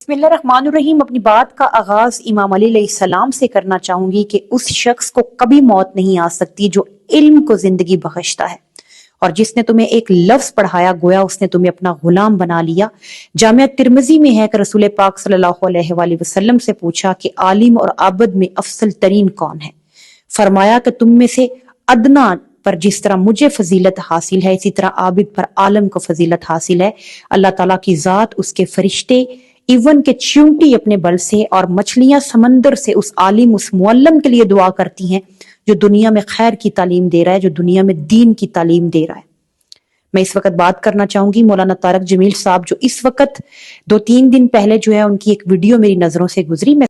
बिस्मिल्लाहिर्रहमानिर्रहीम। अपनी बात का आगाज इमाम अली अलैहिस्सलाम से करना चाहूंगी कि उस शख्स को कभी मौत नहीं आ सकती जो इल्म को जिंदगी बख्शता है और जिसने तुम्हें एक लफ्ज पढ़ाया गोया उसने तुम्हें अपना गुलाम बना लिया। जामिया तिर्मिजी में है कि रसूल पाक सल्लल्लाहु अलैहि वसल्लम से पूछा कि आलिम और आबद में अफसल तरीन कौन है। फरमाया कि तुम में से अदना पर जिस तरह मुझे फजीलत हासिल है इसी तरह आबिद पर आलम को फजीलत हासिल है। अल्लाह ताला की जात, उसके फरिश्ते, इवन के चींटी अपने बल से और मछलियां समंदर से उस आलिम, उस मुअल्लम के लिए दुआ करती हैं जो दुनिया में खैर की तालीम दे रहा है, जो दुनिया में दीन की तालीम दे रहा है। मैं इस वक्त बात करना चाहूंगी मौलाना तारक जमील साहब, जो इस वक्त 2-3 दिन पहले जो है उनकी एक वीडियो मेरी नजरों से गुजरी। मैं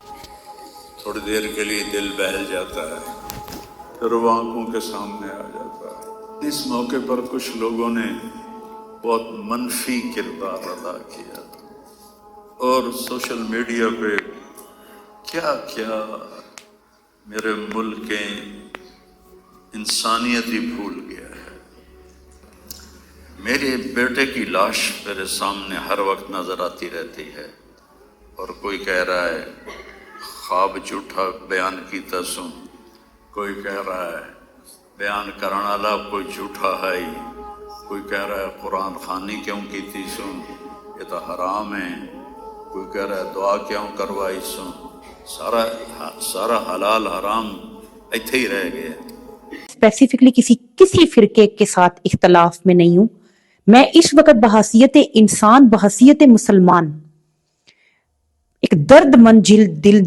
थोड़ी देर के लिए दिल बहल जाता है, फिर वो आंखों के सामने आ जाता है। इस मौके पर कुछ लोगों ने बहुत मनफी किरदार अदा किया और सोशल मीडिया पे क्या क्या मेरे मुल्क के इंसानियत ही भूल गया है। मेरे बेटे की लाश मेरे सामने हर वक्त नजर आती रहती है और कोई कह रहा है ख्वाब झूठा बयान कीता सुन, कोई कह रहा है बयान करने वाला कोई झूठा है ही, कोई कह रहा है कुरान खानी क्यों की थी सुन, ये तो हराम है, कोई कह रहा है दुआ क्यों करवाई सुन। सारा हलाल हराम इत्थे ही रह गया। स्पेसिफिकली किसी फिरके के साथ इख्तलाफ में नहीं हूं। मैं इस वक्त बहसियत इंसान, बहसियत मुसलमान, एक दर्दमंद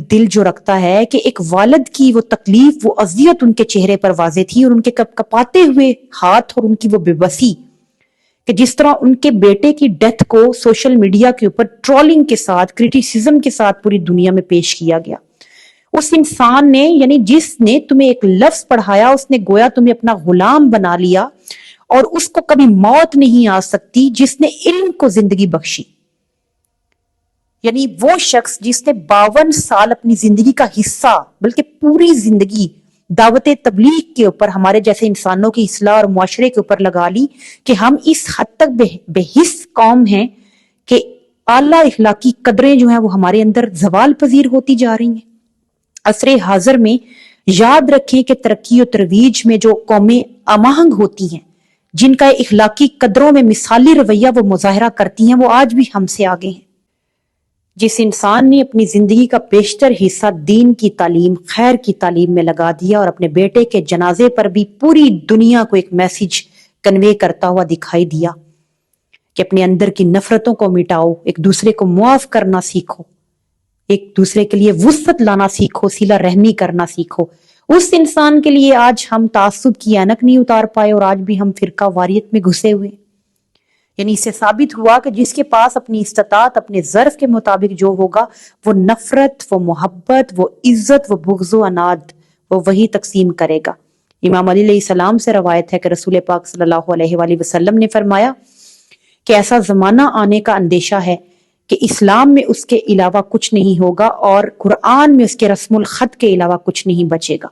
दिल जो रखता है कि एक वालिद की वो तकलीफ, वो अजियत उनके चेहरे पर वाज़े थी और उनके कपाते हुए हाथ और उनकी वो बेबसी कि जिस तरह उनके बेटे की डेथ को सोशल मीडिया के ऊपर ट्रोलिंग के साथ, क्रिटिसिज्म के साथ पूरी दुनिया में पेश किया गया। उस इंसान ने, यानी जिसने तुम्हें एक लफ्ज पढ़ाया, उसने गोया तुम्हें अपना गुलाम बना लिया और उसको कभी मौत नहीं आ सकती जिसने इल्म को जिंदगी बख्शी। यानी वो शख्स जिसने 52 साल अपनी जिंदगी का हिस्सा, बल्कि पूरी जिंदगी दावत तबलीग के ऊपर, हमारे जैसे इंसानों की इस्लाह और मुआशरे के ऊपर लगा ली कि हम इस हद तक बेहिस कौम हैं कि आला इखलाकी कदरें जो हैं वो हमारे अंदर जवाल पजीर होती जा रही हैं। असरे हाजिर में याद रखें कि तरक्की और तरवीज में जो कौमें अमाहंग होती हैं, जिनका इखलाकी कदरों में मिसाली रवैया वो मुजाहरा करती हैं, वो आज भी हमसे आगे हैं। जिस इंसान ने अपनी जिंदगी का बेशतर हिस्सा दीन की तालीम, खैर की तालीम में लगा दिया और अपने बेटे के जनाजे पर भी पूरी दुनिया को एक मैसेज कन्वे करता हुआ दिखाई दिया कि अपने अंदर की नफरतों को मिटाओ, एक दूसरे को मुआफ करना सीखो, एक दूसरे के लिए वुसअत लाना सीखो, सिला रहमी करना सीखो। उस इंसान के लिए आज हम तासुब की ऐनक नहीं उतार पाए और आज भी हम फिरका वारियत में घुसे हुए। यानी इससे साबित हुआ कि जिसके पास अपनी इस्तात, अपने ज़र्फ के मुताबिक जो होगा, वो नफरत, वो मोहब्बत, वो इज्जत, वो बुग़्ज़ व अनाद, वो वही तकसीम करेगा। इमाम अली अलैहिस्सलाम से रवायत है कि रसूल पाक सल्लल्लाहु अलैहि वसल्लम ने फरमाया कि ऐसा ज़माना आने का अंदेशा है कि इस्लाम में उसके अलावा कुछ नहीं होगा और कुरान में उसके रस्मुल ख़त के अलावा कुछ नहीं बचेगा।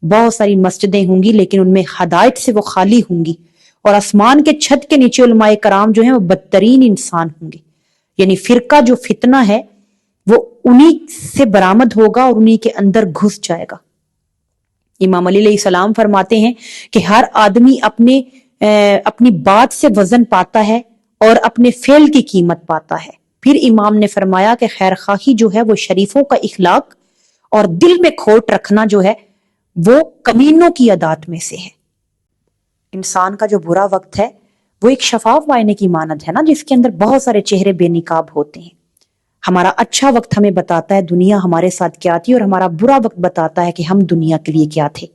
बहुत सारी मस्जिदें होंगी लेकिन उनमें हदायत से वो खाली होंगी और आसमान के छत के नीचे उलमाए कराम जो हैं वो बदतरीन इंसान होंगे। यानी फिरका जो फितना है वो उन्हीं से बरामद होगा और उन्हीं के अंदर घुस जाएगा। इमाम अली अलैहिस्सलाम फरमाते हैं कि हर आदमी अपनी बात से वजन पाता है और अपने फेल की कीमत पाता है। फिर इमाम ने फरमाया कि खैर खाही जो है वो शरीफों का इखलाक और दिल में खोट रखना जो है वो कमीनों की अदात में से है। इंसान का जो बुरा वक्त है वो एक शफाफ आईने की मानद है ना, जिसके अंदर बहुत सारे चेहरे बेनिकाब होते हैं। हमारा अच्छा वक्त हमें बताता है दुनिया हमारे साथ क्या थी और हमारा बुरा वक्त बताता है कि हम दुनिया के लिए क्या थे।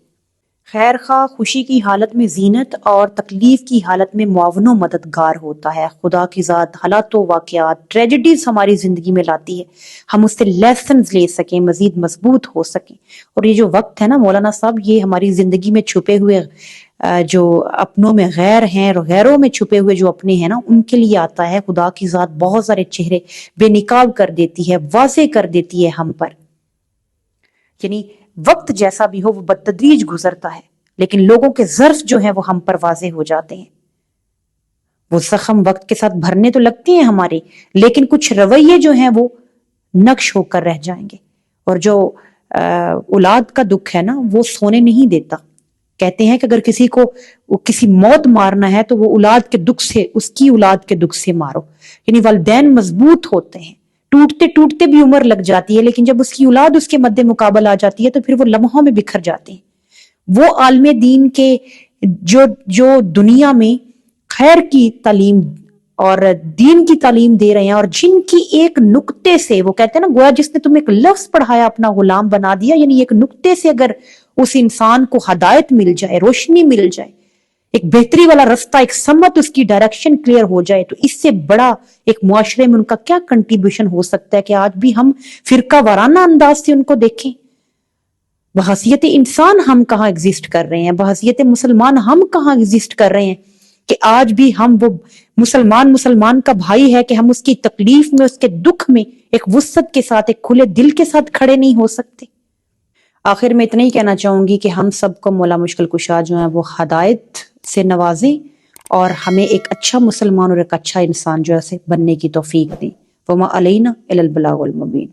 खैर खा खुशी की हालत में जीनत और तकलीफ की हालत में मुआवनो मददगार होता है। खुदा की ज़ात हालातों, वाक़यात, ट्रेजेडीज हमारी ज़िंदगी में लाती है, हम उससे लेसन्स ले सकें, मज़ीद मजबूत हो सकें। और ये जो वक्त है ना मौलाना साहब, ये हमारी ज़िंदगी में छुपे हुए जो अपनों में गैर हैं और गैरों में छुपे हुए जो अपने हैं ना, उनके लिए आता है। खुदा की ज़ात बहुत सारे चेहरे बेनिकाब कर देती है, वाज़े कर देती है हम पर। यानी वक्त जैसा भी हो वो बतदरीज गुजरता है लेकिन लोगों के ज़र्फ जो है वो हम पर वाजे हो जाते हैं। वो जख्म वक्त के साथ भरने तो लगते हैं हमारे, लेकिन कुछ रवैये जो हैं वो نقش ہو کر رہ جائیں گے. اور جو اولاد کا دکھ ہے نا وہ سونے نہیں دیتا. کہتے ہیں کہ اگر کسی کو کسی موت مارنا ہے تو وہ اولاد کے دکھ سے، اس کی اولاد کے دکھ سے مارو. یعنی والدین مضبوط ہوتے ہیں، ٹوٹتے ٹوٹتے بھی عمر لگ جاتی ہے، لیکن جب اس کی اولاد اس کے مد مقابل آ جاتی ہے تو پھر وہ لمحوں میں بکھر جاتے ہیں. وہ عالم دین کے جو دنیا میں خیر کی تعلیم اور دین کی تعلیم دے رہے ہیں، اور جن کی ایک نقطے سے، وہ کہتے ہیں نا گویا جس نے تم ایک لفظ پڑھایا اپنا غلام بنا دیا. یعنی ایک نقطے سے اگر اس انسان کو ہدایت مل جائے، روشنی مل جائے، ایک بہتری والا رستہ، ایک سمت، اس کی ڈائریکشن کلیئر ہو جائے، تو اس سے بڑا ایک معاشرے میں ان کا کیا کنٹریبیوشن ہو سکتا ہے کہ آج بھی ہم فرقہ وارانہ انداز سے ان کو دیکھیں. بحیثیت انسان ہم کہاں ایگزسٹ کر رہے ہیں، بحیثیت مسلمان ہم کہاں ایگزسٹ کر رہے ہیں کہ آج بھی ہم وہ مسلمان کا بھائی ہے کہ ہم اس کی تکلیف میں، اس کے دکھ میں ایک وسعت کے ساتھ، ایک کھلے دل کے ساتھ کھڑے نہیں ہو سکتے. آخر میں اتنا ہی کہنا چاہوں گی کہ ہم سب کو مولا مشکل کشا جو ہیں وہ ہدایت سے نوازیں اور ہمیں ایک اچھا مسلمان اور ایک اچھا انسان جو ہے بننے کی توفیق دیں. وما علینا الا البلاغ المبین.